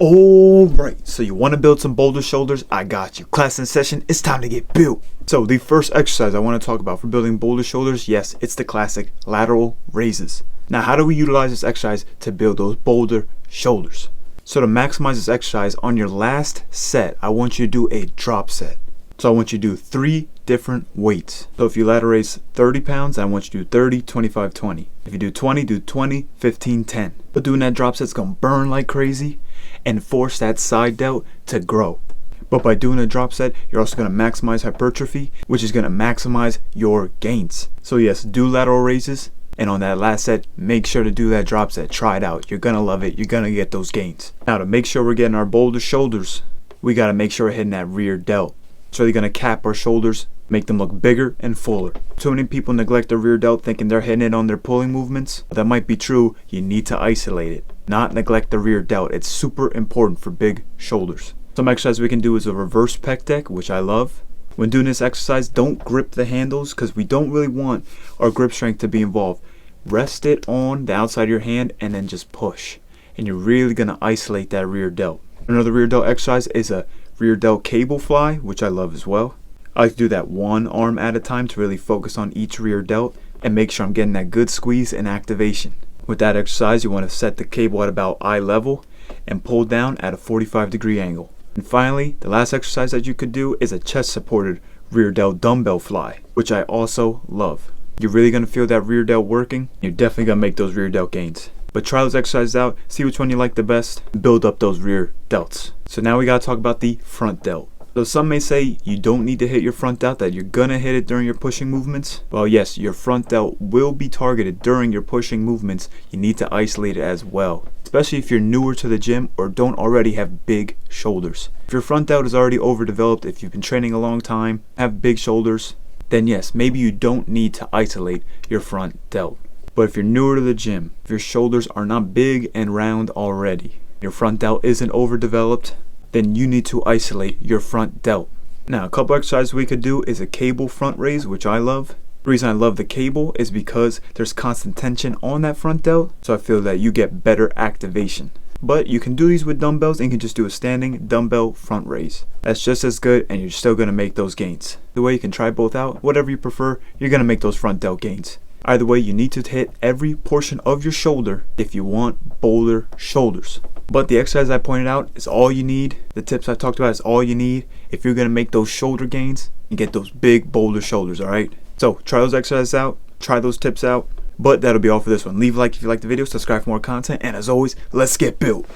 Alright, so you want to build some boulder shoulders? I got you. Class in session, it's time to get built. So the first exercise I want to talk about for building boulder shoulders, yes, it's the classic lateral raises. Now how do we utilize this exercise to build those boulder shoulders? So to maximize this exercise, on your last set, I want you to do a drop set. So I want you to do 3 different weights. So if you lateral raise 30 pounds, I want you to do 30, 25, 20. If you do 20, do 20, 15, 10. But doing that drop set's gonna burn like crazy and force that side delt to grow. But by doing a drop set, you're also gonna maximize hypertrophy, which is gonna maximize your gains. So yes, do lateral raises. And on that last set, make sure to do that drop set. Try it out. You're gonna love it. You're gonna get those gains. Now to make sure we're getting our boulder shoulders, we gotta make sure we're hitting that rear delt. It's really gonna cap our shoulders, make them look bigger and fuller. Too many people neglect their rear delt thinking they're hitting it on their pulling movements. That might be true. You need to isolate it, not neglect the rear delt. It's super important for big shoulders. Some exercise we can do is a reverse pec deck, which I love. When doing this exercise, don't grip the handles because we don't really want our grip strength to be involved. Rest it on the outside of your hand and then just push. And you're really gonna isolate that rear delt. Another rear delt exercise is a rear delt cable fly, which I love as well. I like to do that one arm at a time to really focus on each rear delt and make sure I'm getting that good squeeze and activation. With that exercise, you want to set the cable at about eye level and pull down at a 45-degree angle. And finally, the last exercise that you could do is a chest supported rear delt dumbbell fly, which I also love. You're really going to feel that rear delt working. You're definitely going to make those rear delt gains. But try those exercises out, see which one you like the best, build up those rear delts. So now we got to talk about the front delt. So some may say you don't need to hit your front delt, that you're gonna hit it during your pushing movements. Well, yes, your front delt will be targeted during your pushing movements. You need to isolate it as well, especially if you're newer to the gym or don't already have big shoulders. If your front delt is already overdeveloped, if you've been training a long time, have big shoulders, then yes, maybe you don't need to isolate your front delt. But if you're newer to the gym, if your shoulders are not big and round already, your front delt isn't overdeveloped, then you need to isolate your front delt. Now, a couple exercises we could do is a cable front raise, which I love. The reason I love the cable is because there's constant tension on that front delt, so I feel that you get better activation. But you can do these with dumbbells and you can just do a standing dumbbell front raise. That's just as good and you're still gonna make those gains. The way you can try both out, whatever you prefer, you're gonna make those front delt gains. Either way, you need to hit every portion of your shoulder if you want boulder shoulders. But the exercise I pointed out is all you need. The tips I talked about is all you need if you're going to make those shoulder gains and get those big boulder shoulders, alright? So try those exercises out, try those tips out. But that'll be all for this one. Leave a like if you liked the video, subscribe for more content, and as always, let's get built.